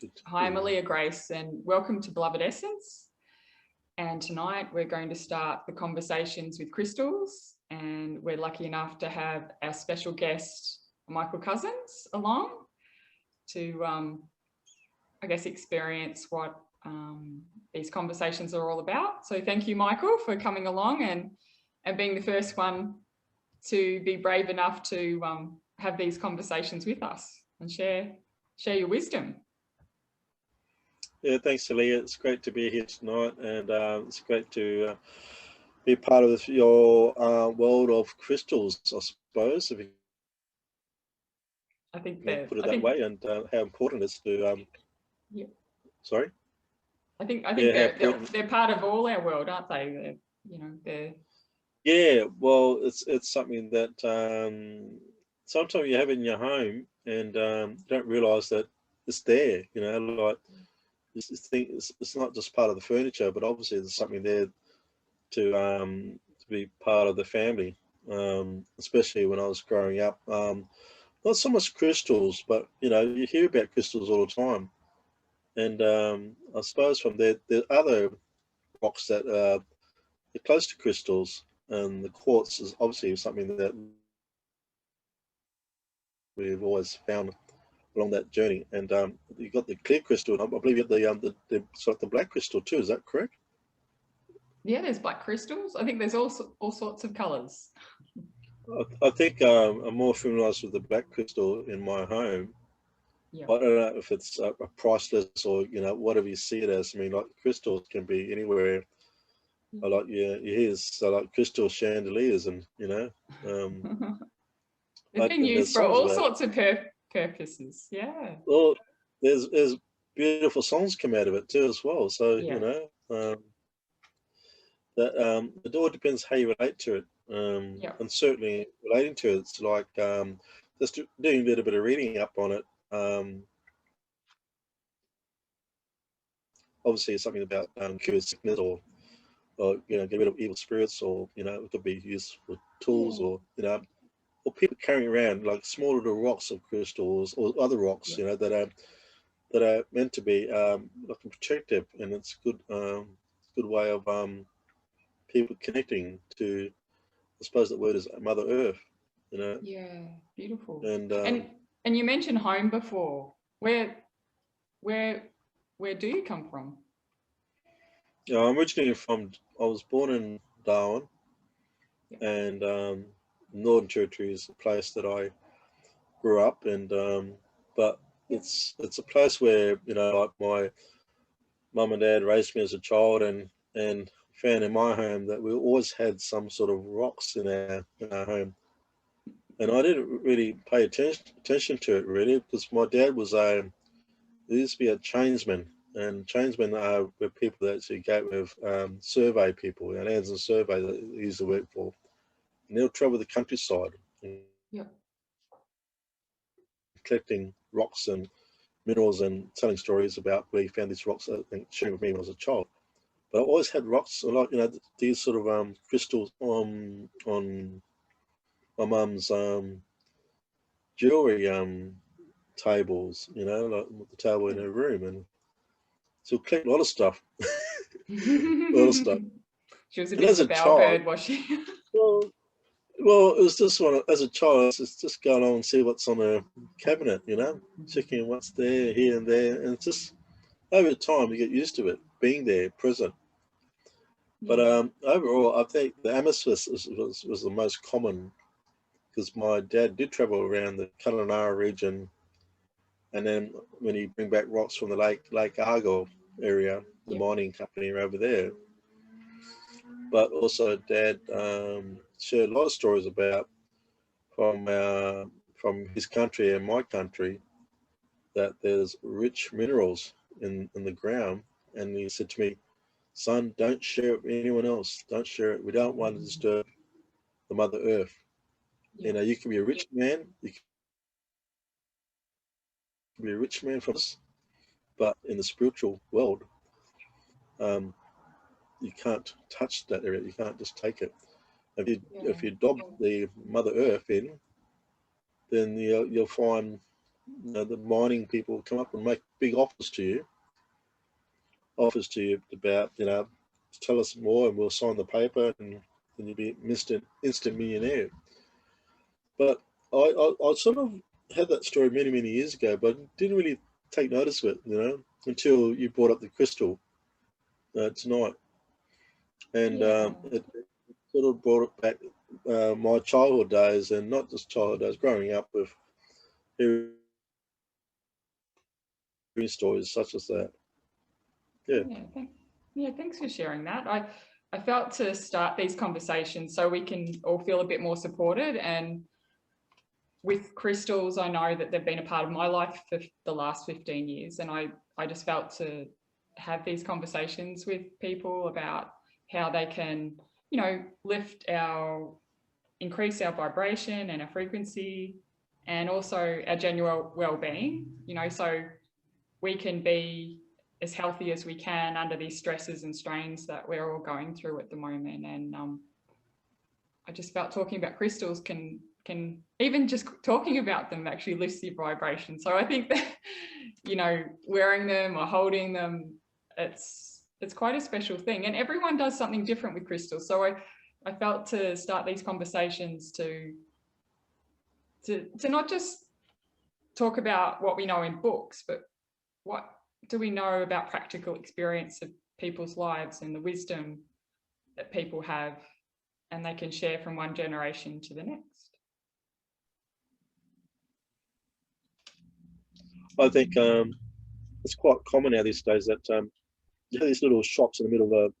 Good. Hi, I'm Ahhleeyah Grace, and welcome to Beloved Essence. And tonight we're going to start the conversations with crystals, and we're lucky enough to have our special guest, Michael Cussens, along to, I guess, experience what these conversations are all about. So thank you, Michael, for coming along and being the first one to be brave enough to have these conversations with us and share your wisdom. Yeah, thanks, Ahhleeyah. It's great to be here tonight, and it's great to be part of your world of crystals, I suppose, if you I think can put it that way, and how important it is to. Yeah. Sorry. I think they're part of all our world, aren't they? They're. Yeah, well, it's something that sometimes you have in your home and you don't realise that it's there. Like it's not just part of the furniture, but obviously there's something there to be part of the family. Especially when I was growing up, not so much crystals, but you hear about crystals all the time, and I suppose from there are other rocks that are close to crystals, and the quartz is obviously something that we've always found along that journey. And you've got the clear crystal, and I believe you have the black crystal too. Is that correct? Yeah, there's black crystals. I think there's all sorts of colours. I think I'm more familiarised with the black crystal in my home. Yeah. I don't know if it's a priceless or whatever you see it as. I mean, like crystals can be anywhere. I like like crystal chandeliers, and they've been used for all sorts of purposes. Yeah. Well, there's beautiful songs come out of it too as well. So that it all depends how you relate to it. And certainly relating to it, it's like just doing a little bit of reading up on it. Obviously, it's something about cure sickness or get rid of evil spirits, or it could be used for tools, or people carrying around like small little rocks of crystals or other rocks, that are meant to be like protective, and it's good way of people connecting to, I suppose the word is Mother Earth, Yeah, beautiful. And you mentioned home before. Where do you come from? I'm originally I was born in Darwin, and Northern Territory is a place that I grew up, and but it's a place where like my mum and dad raised me as a child, and found in my home that we always had some sort of rocks in our home, and I didn't really pay attention to it really, because my dad was he used to be a chainsman, and chainsmen were people that actually go with survey people, lands and survey that they used to work for, and they'll travel the countryside, collecting rocks and minerals and telling stories about where he found these rocks, I think, sharing with me when I was a child. But I always had rocks, like these sort of crystals on my mum's jewelry tables, like the table in her room, and so collect a lot of stuff. A lot of stuff. She was a bit of a bowerbird, was she? Well, it was just as a child, it's just going on and see what's on a cabinet, checking what's there, here and there, and it's just over time you get used to it being there, present. But overall, I think the amethyst was the most common, because my dad did travel around the Kununurra region, and then when you bring back rocks from the Lake Argyle area, the mining company over there. But also, Dad shared a lot of stories about from his country and my country, that there's rich minerals in the ground, and he said to me, "Son, don't share it with anyone else. Don't share it. We don't want to disturb the Mother Earth. You can be a rich man. You can be a rich man from us, but in the spiritual world, you can't touch that area. You can't just take it. If you dob the Mother Earth in, then you'll find the mining people come up and make big offers to you about, tell us more and we'll sign the paper and you'll be instant millionaire. But I sort of had that story many years ago, but didn't really take notice of it, until you brought up the crystal tonight, and it sort of brought it back my childhood days, and not just childhood days, growing up with hearing stories such as that. Thanks for sharing that. I felt to start these conversations so we can all feel a bit more supported, and with crystals, I know that they've been a part of my life for the last 15 years, and I just felt to have these conversations with people about how they can, increase our vibration and our frequency, and also our general well-being, so we can be as healthy as we can under these stresses and strains that we're all going through at the moment. And I just felt talking about crystals can even just talking about them actually lifts your vibration. So I think that, wearing them or holding them, it's quite a special thing. And everyone does something different with crystals. So I felt to start these conversations to not just talk about what we know in books, but what do we know about practical experience of people's lives and the wisdom that people have and they can share from one generation to the next. I think it's quite common now these days that you have these little shops in the middle of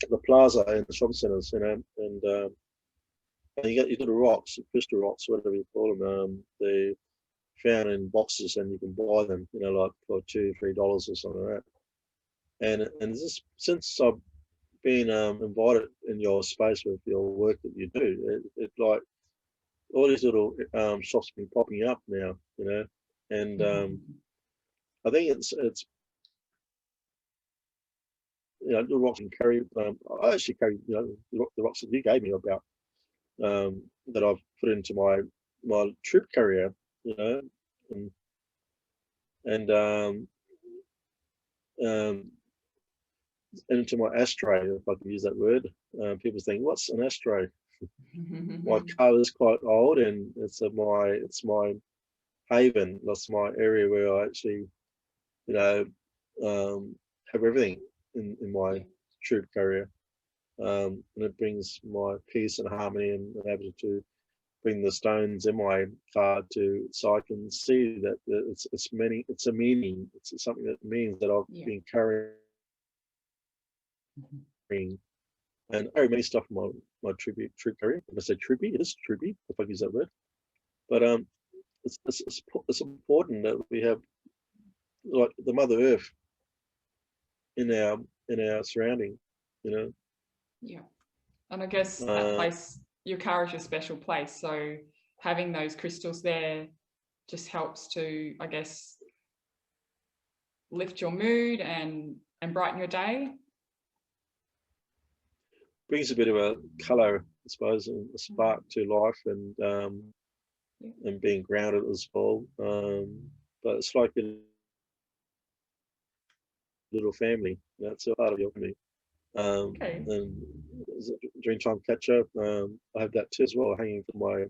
the plaza in the shopping centres, and you get these little rocks, crystal rocks, whatever you call them. They're found in boxes, and you can buy them, like for $2-3 or something like that. And just since I've been invited in your space with your work that you do, it like all these little shops have been popping up now, and I think it's the rocks can carry. I actually carry the rocks that you gave me about that I've put into my trip carrier, and into my ashtray, if I can use that word. People think, what's an ashtray? My car is quite old, and it's my haven. That's my area where I actually, have everything in my troop carrier, and it brings my peace and harmony, and able to bring the stones in my car so I can see that it's a meaning. It's something that means that I've been carrying. And I many stuff in my troop carrier. If I say troopy, it is troopy, if I use that word. But it's important that we have like the Mother Earth in our surrounding, Yeah, and I guess that place, your car is a special place. So having those crystals there just helps to, I guess, lift your mood and brighten your day. Brings a bit of a colour, I suppose, and a spark to life, and being grounded as well. But it's like a little family. It's a part of your family. And Dreamtime Catcher, I have that too as well, hanging from my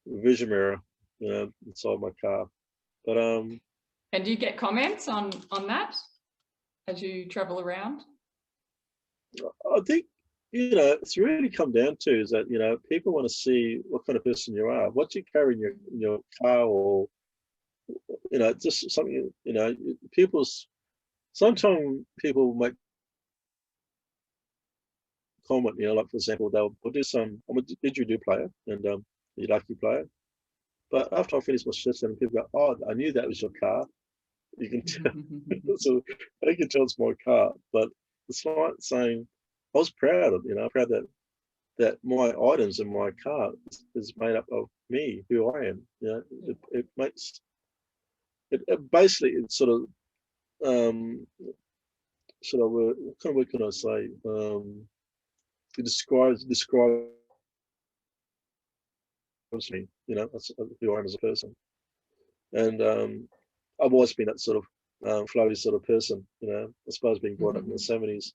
vision mirror, inside my car. But and do you get comments on that as you travel around? I think it's really come down to is that people want to see what kind of person you are, what you carry in your car, or just something. Sometimes people make comment, like for example, they'll do some. I'm a didgeridoo player, and you lucky player. But after I finish my shift, and people go, "Oh, I knew that was your car." You can tell, so they can tell it's my car. But it's like saying, I was proud of, proud that my items in my car is made up of me, who I am. It makes it basically it's sort of what kind of word can I say? It describes me. That's who I am as a person. And I've always been that sort of flowy sort of person, you know. I suppose being brought up in the Mm-hmm. 70s,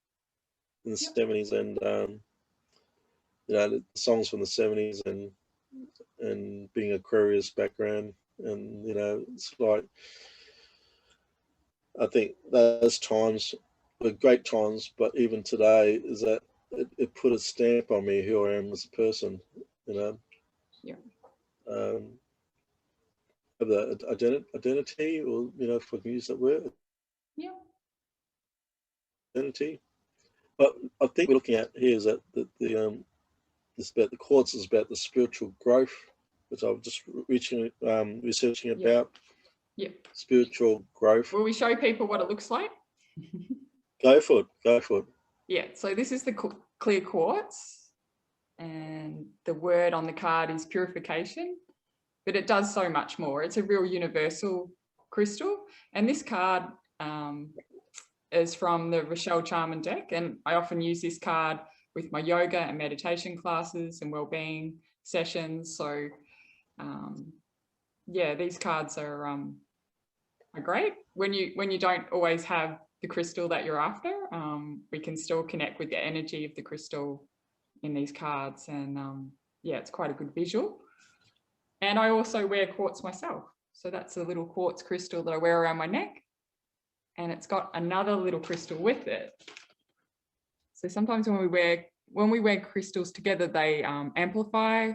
Yep. and you know, the songs from the 70s, and being Aquarius background, and you know, it's like I think those times were great times, but even today is that it put a stamp on me who I am as a person, you know. Yeah. Um, of the identity, or you know, if I can use that word, Yeah. identity. But I think we're looking at here is that this about the quartz is about the spiritual growth, which I was just researching Yep. about Yep. spiritual growth. Will we show people what it looks like? Go for it. Go for it. Yeah. So this is the clear quartz, and the word on the card is purification, but it does so much more. It's a real universal crystal, and this card is from the Rochelle Charman deck, and I often use this card with my yoga and meditation classes and well-being sessions. So yeah, these cards are great when you don't always have the crystal that you're after. We can still connect with the energy of the crystal in these cards, and yeah, it's quite a good visual. And I also wear quartz myself, so that's a little quartz crystal that I wear around my neck, and it's got another little crystal with it. So sometimes when we wear crystals together, they amplify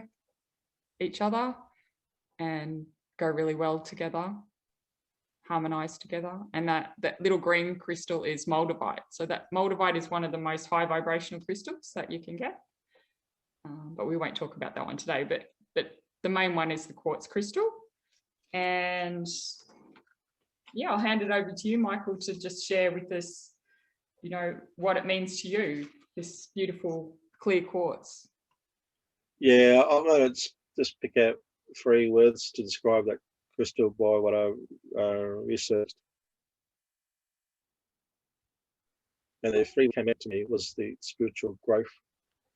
each other and go really well together, harmonize together. And that little green crystal is moldavite. So that moldavite is one of the most high vibrational crystals that you can get. But we won't talk about that one today. But the main one is the quartz crystal. And yeah, I'll hand it over to you, Michael, to just share with us, you know, what it means to you, this beautiful clear quartz. Yeah, I'm going to just pick out 3 words to describe that crystal by what I researched. And the 3 came out to me was the spiritual growth,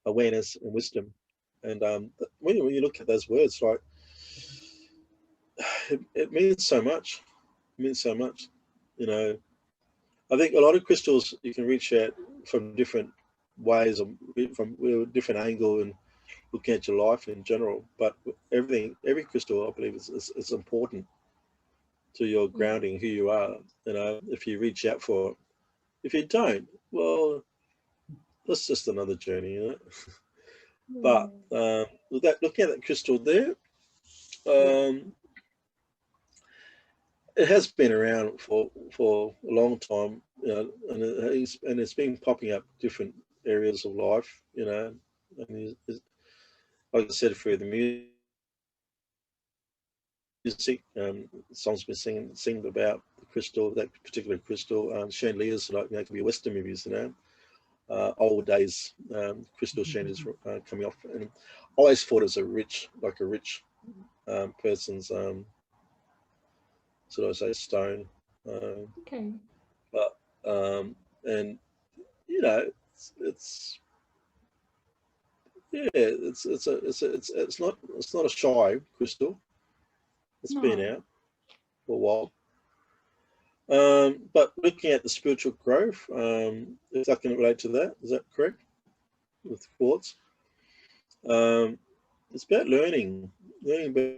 awareness, and wisdom. And when you look at those words, like it means so much. It means so much. You know, I think a lot of crystals you can reach out from different ways, or from a different angle, and looking at your life in general. But every crystal, I believe, is important to your grounding, who you are. You know, if you reach out for it. If you don't, well, that's just another journey, you know. But looking at that crystal there, it has been around for a long time, you know, and it's been popping up different areas of life, you know. And like I said, through the music, songs been singing about the crystal, that particular crystal. Chandeliers, like, you know, it can be Western movies, you know. Old days, crystal chandeliers coming off, and I always thought it was a rich person's sort of say stone. Okay. But and you know, it's yeah, it's not a shy crystal. It's been out for a while. But looking at the spiritual growth, if I can relate to that, is that correct? With quartz, it's about learning about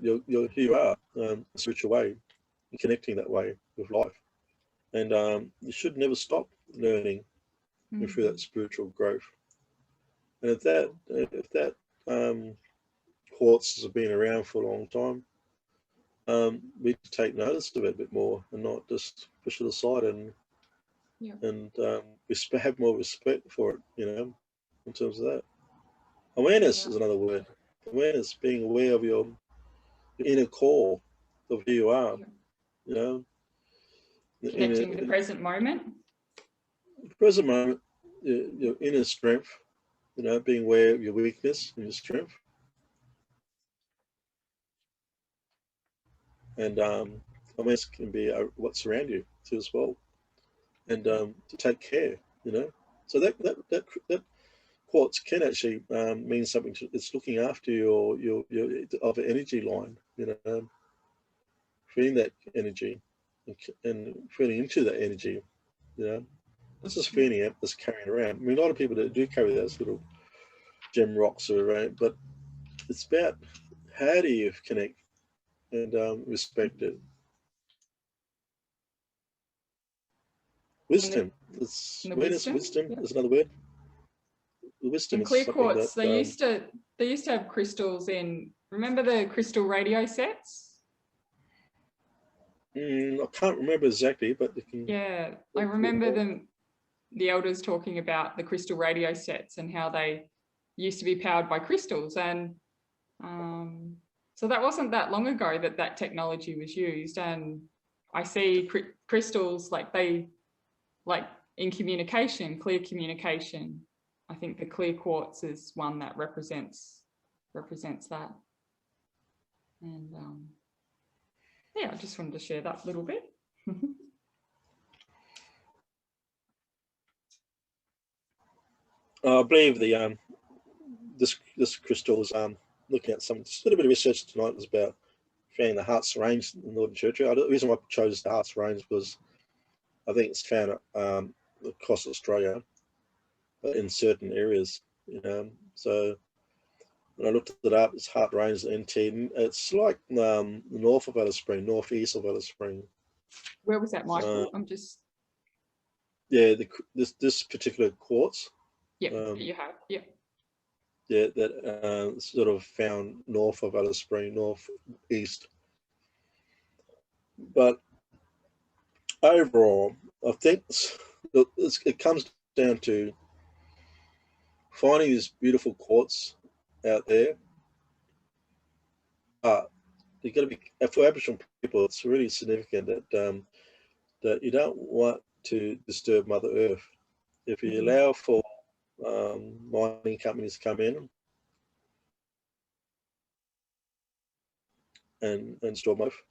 your who you are, a spiritual way, and connecting that way with life. And you should never stop learning through that spiritual growth. And if that quartz has been around for a long time, we take notice of it a bit more and not just push it aside, and have more respect for it, you know, in terms of that. Awareness is another word. Awareness, being aware of your inner core of who you are, you know. Connecting with the present moment. The present moment, your inner strength, you know, being aware of your weakness and your strength. And awareness can be what's around you too as well. And to take care, you know. So that quartz can actually mean something. It's looking after your of an energy line. Feeling that energy and feeling into that energy. It's just feeling it, just carrying around. I mean, a lot of people that do carry those little gem rocks around, but it's about how do you connect and respect it. Wisdom. It's wisdom is another word. Wisdom in Clear Quartz, that, they used to have crystals in. Remember the crystal radio sets? I can't remember exactly, but yeah, I remember the elders talking about the crystal radio sets and how they used to be powered by crystals, and so that wasn't that long ago that technology was used. And I see crystals like in communication, clear communication. I think the Clear Quartz is one that represents that. And yeah, I just wanted to share that little bit. I believe this crystal is looking at just a little bit of research tonight was about finding the Heart's Range in the Northern Territory. The reason why I chose the Heart's Range was I think it's found across Australia in certain areas. So when I looked it up, it's Heart Range NT. It's like the north of Alice Spring, northeast of Alice Spring. Where was that, Michael? Yeah, this particular quartz. Yeah, you have. Yeah. Yeah, that sort of found north of Alice Spring, northeast. But overall, I think it comes down to finding this beautiful quartz out there. You've got to be, for Aboriginal people, it's really significant that you don't want to disturb Mother Earth. If you allow for mining companies to come in and storm off,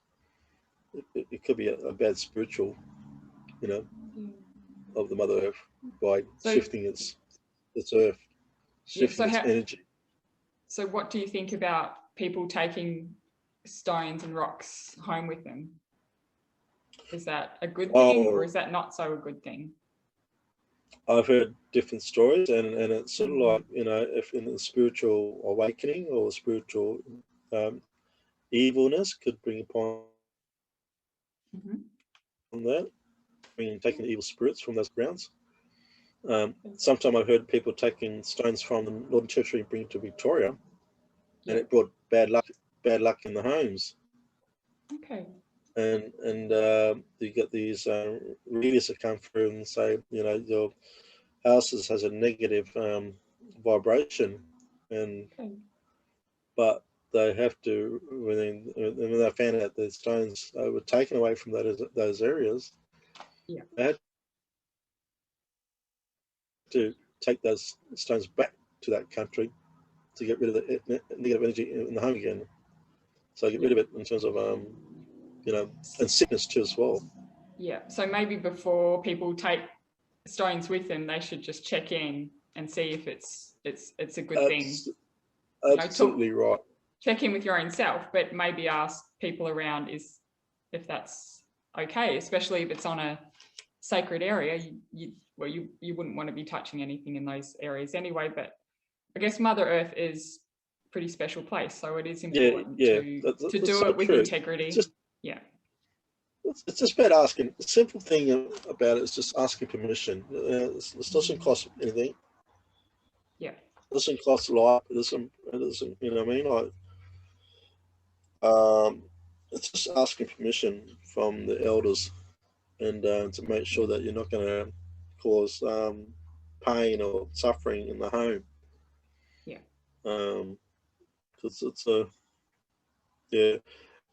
it could be a bad spiritual, of the Mother Earth by shifting its earth, shifting its energy. So what do you think about people taking stones and rocks home with them? Is that a good thing, or is that not so a good thing? I've heard different stories, and it's sort of like, if in the spiritual awakening or spiritual evilness could bring upon that, taking the evil spirits from those grounds. Sometimes I've heard people taking stones from the Northern Territory and bringing to Victoria, and it brought bad luck in the homes. Okay. And you get these readers that come through and say, your houses has a negative vibration, and but they have to, when they found out the stones were taken away from those areas, they had to take those stones back to that country to get rid of the negative energy in the home again. So get rid of it in terms of and sickness too as well. Yeah. So maybe before people take stones with them, they should just check in and see if it's a good thing. Absolutely right. Check in with your own self, but maybe ask people around if that's okay, especially if it's on a sacred area. You wouldn't want to be touching anything in those areas anyway. But I guess Mother Earth is a pretty special place, so it is important to do it with integrity. It's just about asking. The simple thing about it is just asking permission. It doesn't cost anything. Yeah. It doesn't cost a lot. It doesn't. You know what I mean? It's just asking permission from the elders, and to make sure that you're not going to cause pain or suffering in the home. Yeah. Because it's a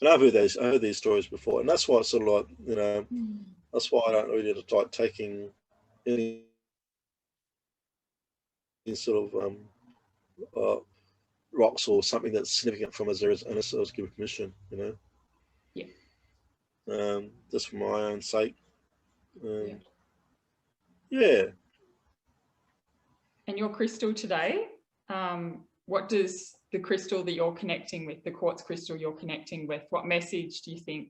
and I've heard these stories before, and that's why it's sort of like, that's why I don't really like taking any sort of rocks or something that's significant from those areas unless I was given permission, Yeah. Just for my own sake. Yeah. And your crystal today, what does the crystal that you're connecting with, the quartz crystal you're connecting with, what message do you think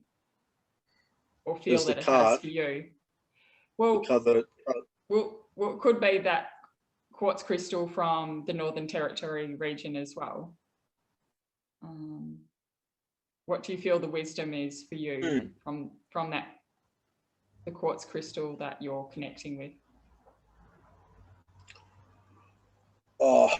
or feel that it has for you? Well, what could be that quartz crystal from the Northern Territory region as well? What do you feel the wisdom is for you from that, the quartz crystal that you're connecting with? Oh,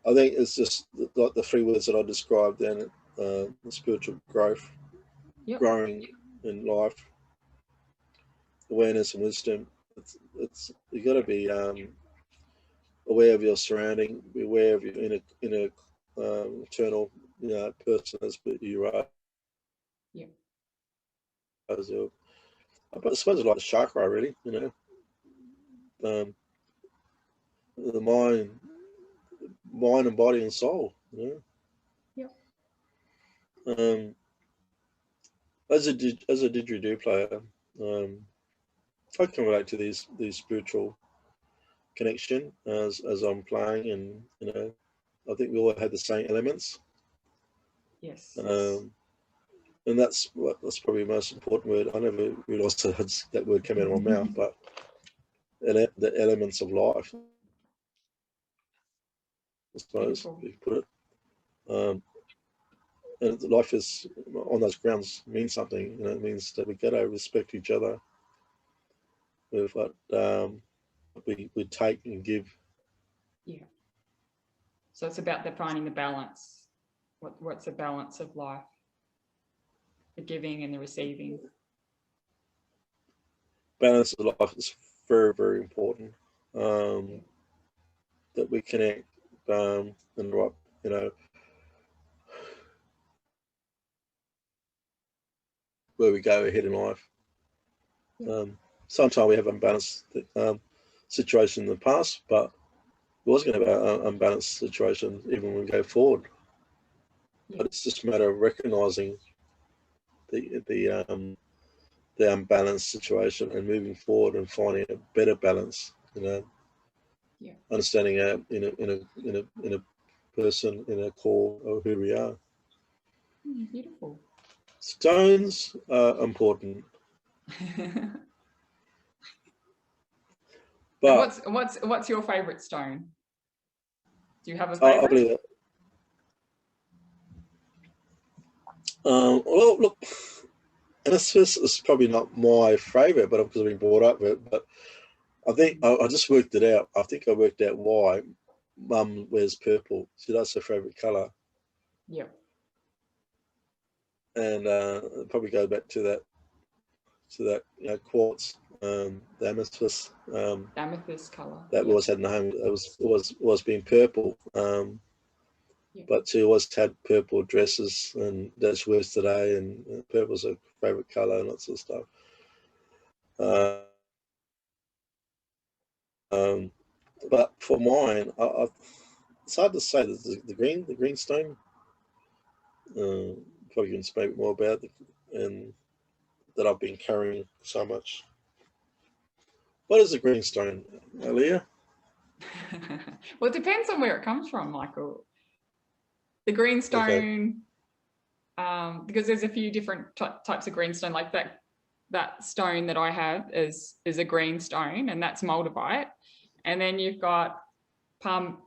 I think it's just like the three words that I described then, the spiritual growth, growing in life, awareness and wisdom. It's you got to be aware of your surrounding, be aware of your inner internal, person as you are. Yeah. But I suppose it's like a chakra, really. The mind and body and soul. As a didgeridoo player, I can relate to these spiritual connection as I'm playing, and I think we all have the same elements. Yes. And that's probably the most important word. I never realised that word came out of my mouth, but the elements of life, I suppose you put it. And life is on those grounds means something. It means that we got to respect each other with what we take and give. Yeah. So it's about finding the balance. What's the balance of life? The giving and the receiving. Balance of life is very, very important. That we connect and what where we go ahead in life. Sometimes we have unbalanced situation in the past, but we're always going to have an unbalanced situation even when we go forward. But it's just a matter of recognizing the unbalanced situation and moving forward and finding a better balance. Understanding in a person, in a core of who we are. Beautiful. Stones are important. But what's your favorite stone? Do you have a favorite? I believe that. Well, look, amethyst is probably not my favorite, but because I've been brought up with it. But I think I just worked it out. I think I worked out why Mum wears purple. So that's her favorite color. Yeah. And it probably goes back to that quartz, the amethyst. Amethyst color. That always had in the home. It was being purple. But she always had purple dresses, and that's worse today. And purple's her favorite color and that sort of stuff. But for mine, it's hard to say. The green stone. Probably can speak more about it, and that I've been carrying so much. What is a green stone, Ahhleeyah? Well, it depends on where it comes from, Michael. The green stone, because there's a few different types of greenstone. Like that stone that I have is a green stone, and that's moldavite. And then you've got the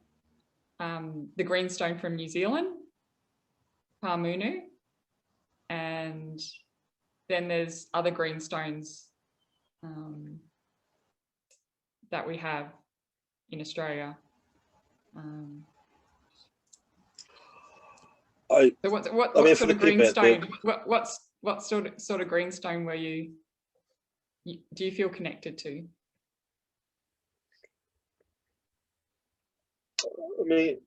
greenstone from New Zealand, Palmunu, and then there's other greenstones that we have in Australia. So what sort of greenstone? What sort of greenstone were you? Do you feel connected to? I mean,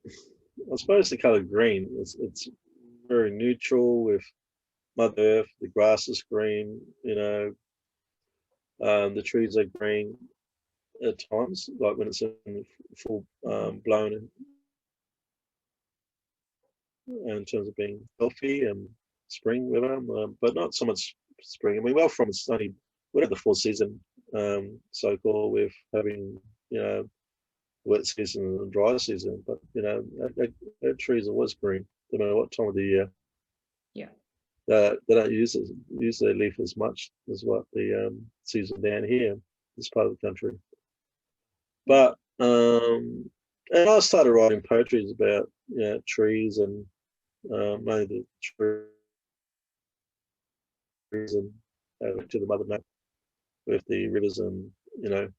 I suppose the color green. It's very neutral with Mother Earth. The grass is green. The trees are green at times, like when it's in full blown. In terms of being healthy and spring weather, but not so much spring. I mean, well, from it's only we have the full season so-called, with having, wet season and dry season. But, our trees are always green, no matter what time of the year. Yeah. They don't use their leaf as much as what the season down here, this part of the country. But and I started writing poetry about trees and mainly the trees and to the mother nature with the rivers and the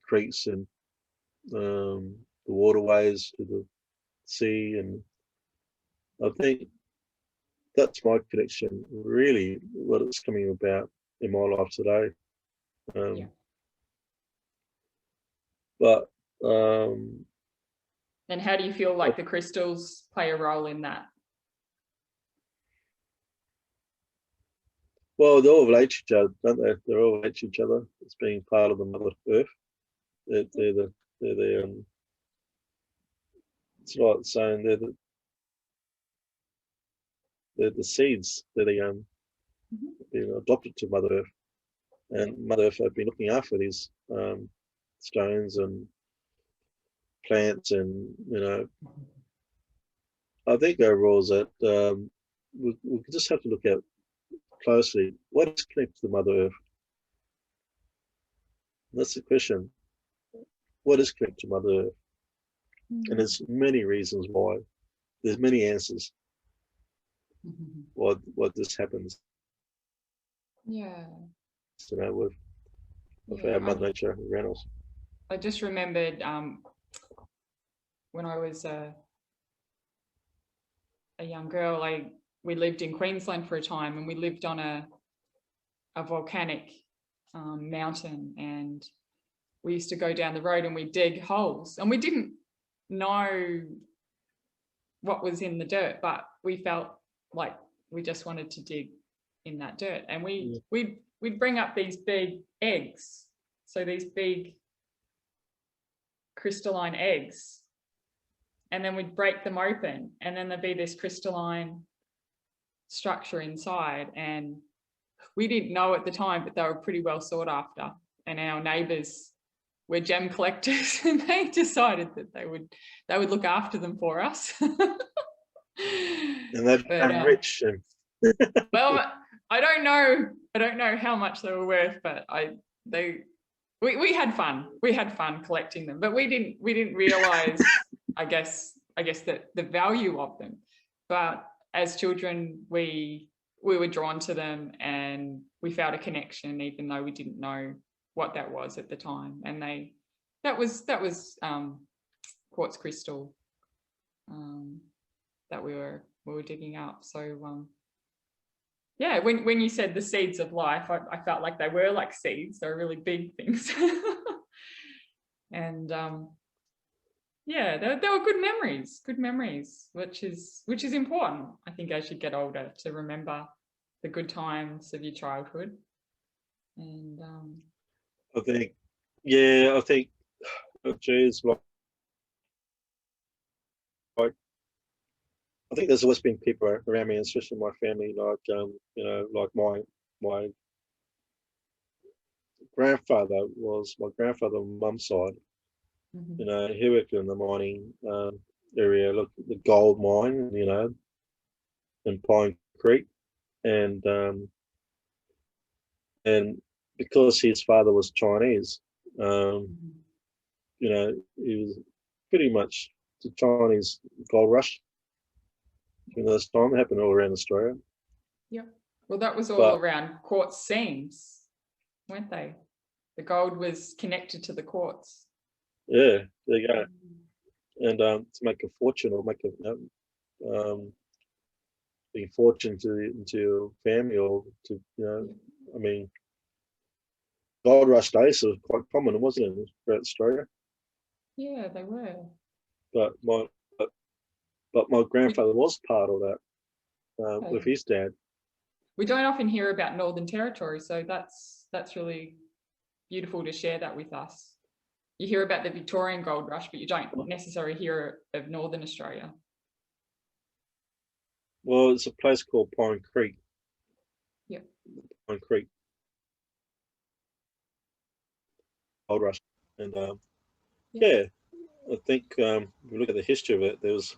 creeks and the waterways to the sea, and I think that's my connection, really, what it's coming about in my life today. But and how do you feel like the crystals play a role in that? Well, they all relate to each other, don't they? They all relate to each other as being part of the Mother Earth. They're the it's like saying they're the seeds. They're the being adopted to Mother Earth, and Mother Earth have been looking after these stones and plants, and I think overall is that we just have to look at closely what is connected to Mother Earth. That's the question. What is connected to Mother Earth? And there's many reasons why. There's many answers what this happens. Yeah. With our Mother Nature around us. I just remembered when I was a young girl, we lived in Queensland for a time, and we lived on a volcanic mountain, and we used to go down the road and we dig holes, and we didn't know what was in the dirt, but we felt like we just wanted to dig in that dirt, and we'd bring up these big eggs, so these big crystalline eggs, and then we'd break them open, and then there'd be this crystalline structure inside, and we didn't know at the time, but they were pretty well sought after, and our neighbours were gem collectors, and they decided that they would look after them for us. And they've become rich. Well, I don't know how much they were worth, but we had fun. We had fun collecting them, but we didn't realize, I guess that the value of them. But as children, we were drawn to them, and we felt a connection, even though we didn't know what that was at the time. And that was quartz crystal that we were digging up. So yeah, when you said the seeds of life, I felt like they were like seeds. They were really big things. And yeah, they were good memories, which is important, I think, as you get older, to remember the good times of your childhood. And I think, geez, like I think there's always been people around me, especially my family, like like my grandfather on mum's side. He worked in the mining area, look, the gold mine, in Pine Creek, and because his father was Chinese, he was pretty much the Chinese gold rush. This time it happened all around Australia. Yeah, well, that was all around quartz seams, weren't they? The gold was connected to the quartz. Yeah, there you go. And to make a fortune, or make a fortune to your family, or to I mean, gold rush days was quite common, wasn't it, throughout Australia? Yeah, they were. But my grandfather was part of that with his dad. We don't often hear about Northern Territory, so that's really beautiful to share that with us. You hear about the Victorian gold rush, but you don't necessarily hear of Northern Australia. Well, it's a place called Pine Creek. Yeah. Pine Creek. gold rush. And yeah, I think if you look at the history of it, there was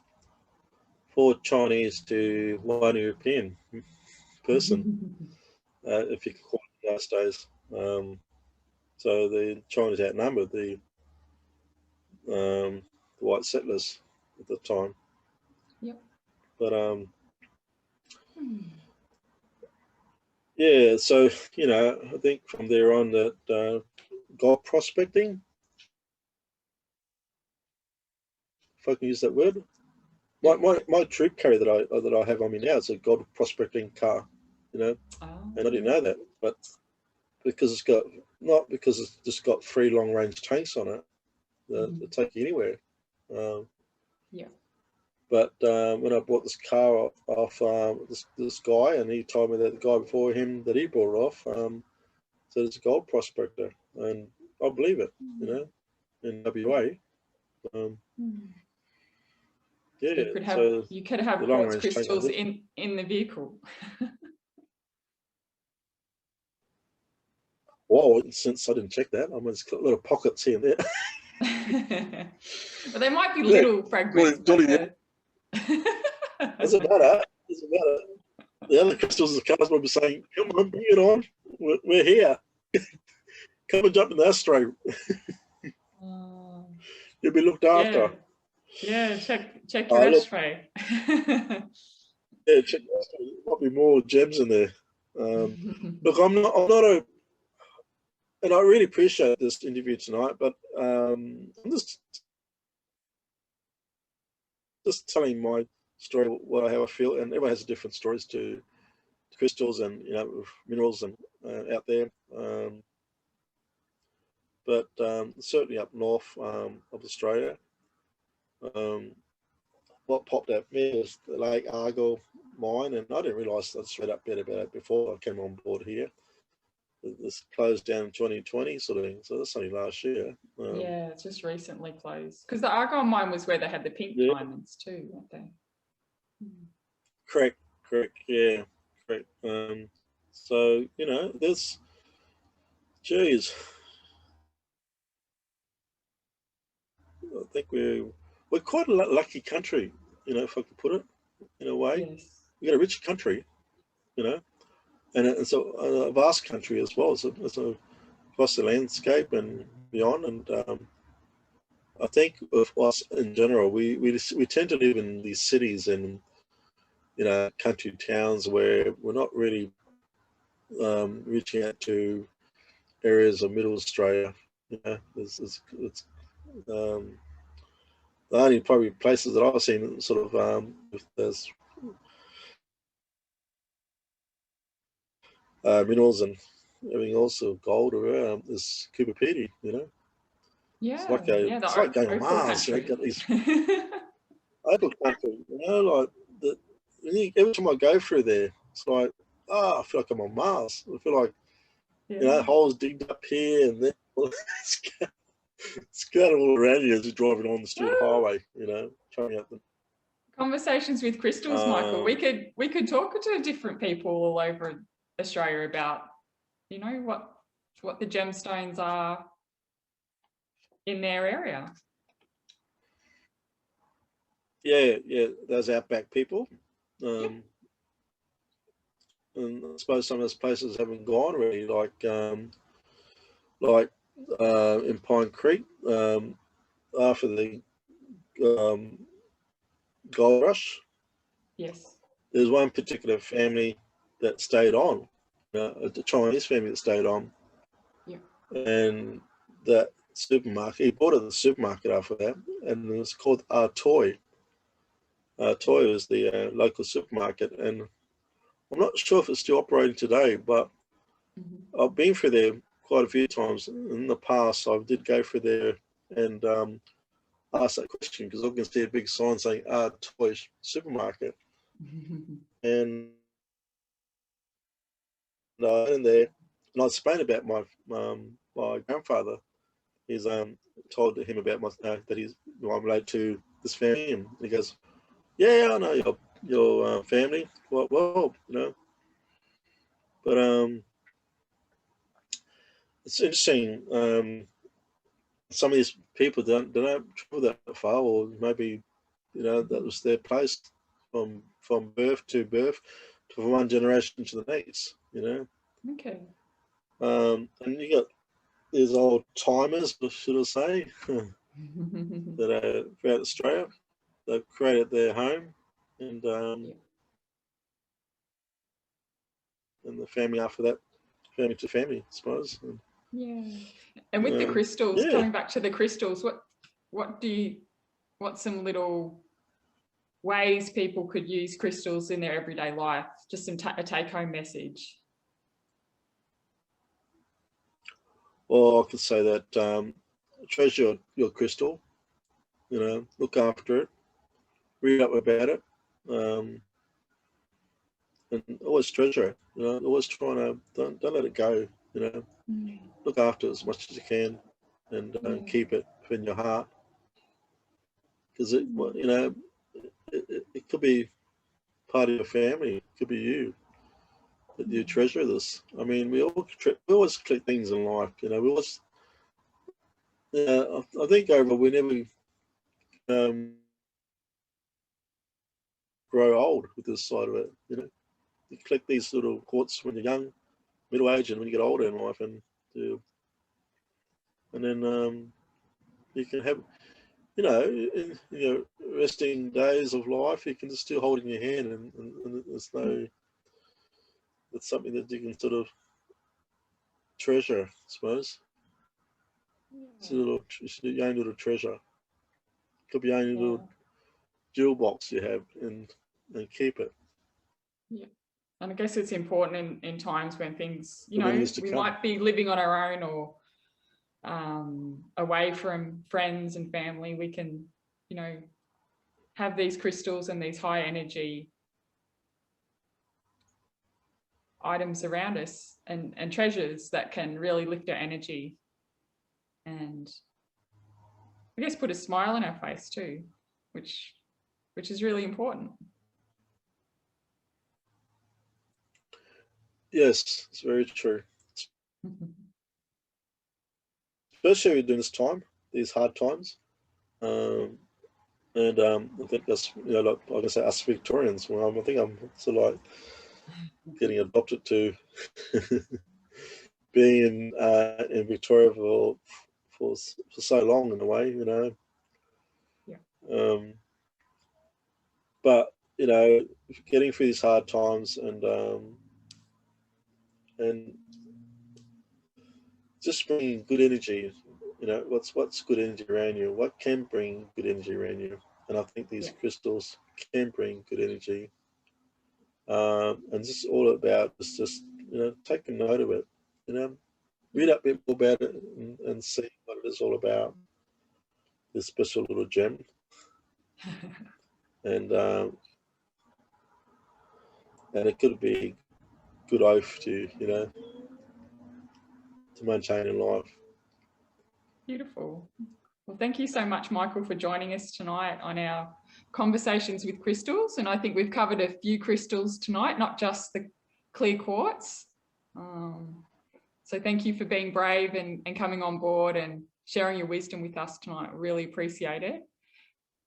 4 Chinese to 1 European person, if you could call it in those days. So the China's outnumbered the white settlers at the time. Yep. But yeah, so I think from there on that gold prospecting, if I can use that word, my troop carrier that I have on me now is a gold prospecting car, and I didn't know that, but because not because it's just got 3 long range tanks on it that take you anywhere. Yeah. But when I bought this car off this guy, and he told me that the guy before him that he bought it off said it's a gold prospector, and I believe it, in WA. Yeah, you could have the long quartz range crystals tank, in the vehicle. Whoa, since I didn't check that, I mean, it's got little pockets here and there. But they might be little fragments. Doesn't matter. The other crystals, the cars will be saying, "Come on, bring it on. We're here. Come and jump in the ashtray. You'll be looked after." Yeah, check your ashtray. Yeah, check the ashtray. There might be more gems in there. Look, I'm not and I really appreciate this interview tonight, but I'm just telling my story, how I feel, and everyone has different stories to crystals and minerals and out there. But certainly up north of Australia, what popped at me was the Lake Ahhleeyah mine, and I didn't realise. I just read up a bit about it before I came on board here. This closed down in 2020, sort of thing. So that's only last year. Yeah, it's just recently closed. Because the argon mine was where they had the pink diamonds too, weren't they? Correct. Yeah, correct. So there's, geez, I think we're quite a lucky country, if I could put it in a way. Yes. We've got a rich country, and it's a vast country as well. It's across the landscape and beyond. And I think of us in general, we tend to live in these cities and country towns where we're not really reaching out to areas of Middle Australia. It's the only probably places that I've seen sort of if there's minerals and everything else of gold or is Cooper Pedy, Yeah, it's like going on Mars. Got these opal country, like every time I go through there, it's like, I feel like I'm on Mars. I feel like holes digged up here and there. It's kind of all around you as you're driving on the Stewart Highway, trying out the conversations with crystals, Michael. We could talk to different people all over Australia about, what the gemstones are in their area. Yeah, those outback people. And I suppose some of those places haven't gone already, like in Pine Creek, after the gold rush. Yes. There's one particular family that stayed on, the Chinese family that stayed on. Yeah. And that supermarket, he bought it at the supermarket after that, and it was called Ahhleeyah. Ahhleeyah was the local supermarket, and I'm not sure if it's still operating today, but I've been through there quite a few times in the past. I did go through there and ask that question because I can see a big sign saying Ahhleeyah supermarket. And in there, and I explained about my grandfather. He's told him about that I'm related to this family, and he goes, "Yeah, I know your family quite well, But it's interesting. some of these people don't travel that far, or maybe, you know, that was their place from birth to birth, from one generation to the next, you know. Okay. And you got these old timers, should I say, that are throughout Australia. They've created their home, and and the family after that, family to family, I suppose. And, yeah. And with the crystals, coming back to the crystals, what's some little ways people could use crystals in their everyday life? Just some a take-home message. Well, I could say that treasure your crystal, you know, look after it, read up about it, and always treasure it, you know, always trying to, don't let it go, you know, look after it as much as you can, and keep it in your heart, because it, you know, it could be part of your family, it could be you, that you treasure this. I mean, we always collect things in life, you know, we always, I think over we never grow old with this side of it, you know. You collect these little quartz when you're young, middle age, and when you get older in life, and then you can have, you know, in your resting days of life, you can just still hold it in your hand, and there's no, it's something that you can sort of treasure, I suppose. It's your own little treasure. Could be your own little jewel box you have, and keep it. Yeah. And I guess it's important in times when things, you know, we might be living on our own or away from friends and family. We can, you know, have these crystals and these high energy items around us and treasures that can really lift our energy and I guess put a smile on our face too, which is really important. Yes, it's very true. Especially during this time, these hard times. And I think that's, you know, like I can say, us Victorians. Well, I think I'm sort of like getting adopted to being in Victoria for so long in a way, you know. Yeah. But you know, getting through these hard times and just bringing good energy. You know, what's good energy around you? What can bring good energy around you? And I think these crystals can bring good energy. And this is all about is just, you know, take a note of it. You know, read up a bit more about it and see what it is all about. This special little gem. And it could be a good oath to, you know, to maintain in life. Beautiful. Well, thank you so much, Michael, for joining us tonight on our conversations with crystals. And I think we've covered a few crystals tonight, not just the clear quartz. So thank you for being brave and coming on board and sharing your wisdom with us tonight. Really appreciate it.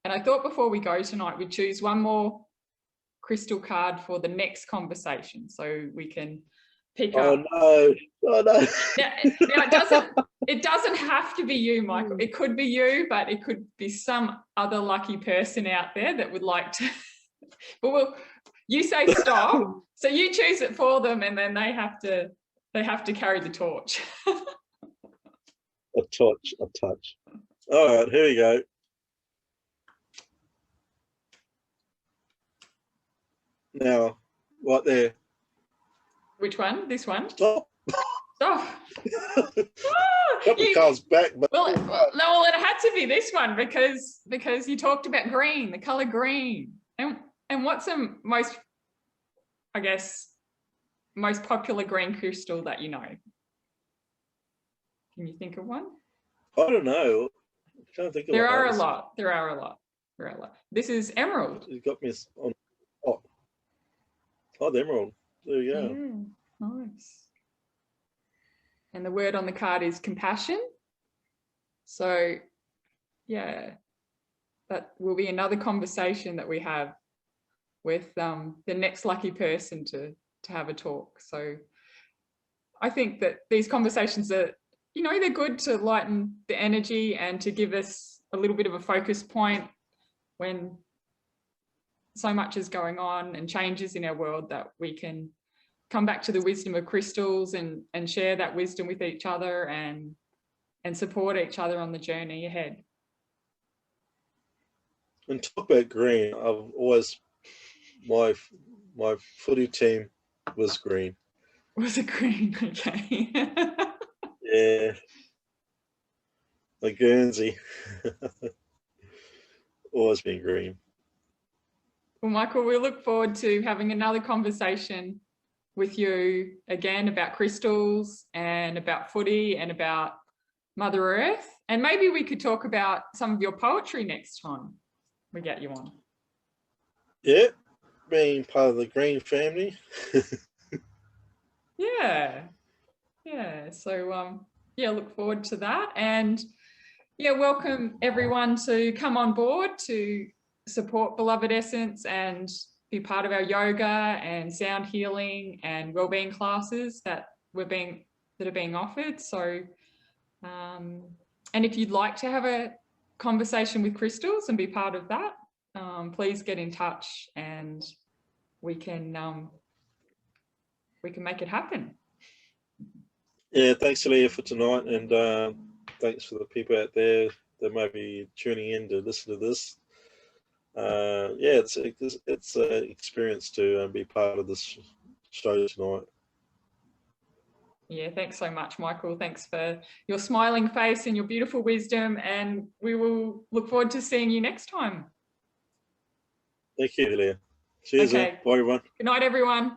And I thought before we go tonight, we'd choose one more crystal card for the next conversation so we can pick up. Oh no. Now it doesn't have to be you, Michael. It could be you, but it could be some other lucky person out there that would like to. But you say stop, so you choose it for them, and then they have to carry the torch. A touch. All right, here we go. Now, right there. Which one? This one? Stop. Stop. Couple of cards back. But well, it had to be this one because you talked about green, the color green, and what's the most, I guess, most popular green crystal that you know? Can you think of one? I don't know. I can't think of There are a lot. This is emerald. You got me on. Oh, the emerald. There you go. Yeah, nice. And the word on the card is compassion. So yeah, that will be another conversation that we have with the next lucky person to have a talk. So I think that these conversations are, you know, they're good to lighten the energy and to give us a little bit of a focus point when so much is going on and changes in our world, that we can come back to the wisdom of crystals and share that wisdom with each other and support each other on the journey ahead. And talk about green, I've always, my footy team was green. Was it green? Okay. Yeah. Like Guernsey. Always been green. Well, Michael, we look forward to having another conversation with you again about crystals and about footy and about Mother Earth. And maybe we could talk about some of your poetry next time we get you on. Yeah, being part of the green family. Yeah. So yeah, look forward to that. And yeah, welcome everyone to come on board to support Beloved Essence and be part of our yoga and sound healing and wellbeing classes that are being offered. So and if you'd like to have a conversation with crystals and be part of that, please get in touch and we can make it happen. Yeah, thanks, Ahhleeyah, for tonight, and thanks for the people out there that may be tuning in to listen to this. Yeah, it's an experience to be part of this show tonight. Yeah, thanks so much, Michael. Thanks for your smiling face and your beautiful wisdom, and we will look forward to seeing you next time. Thank you, Ahhleeyah. Cheers. Okay. Bye, everyone. Good night, everyone.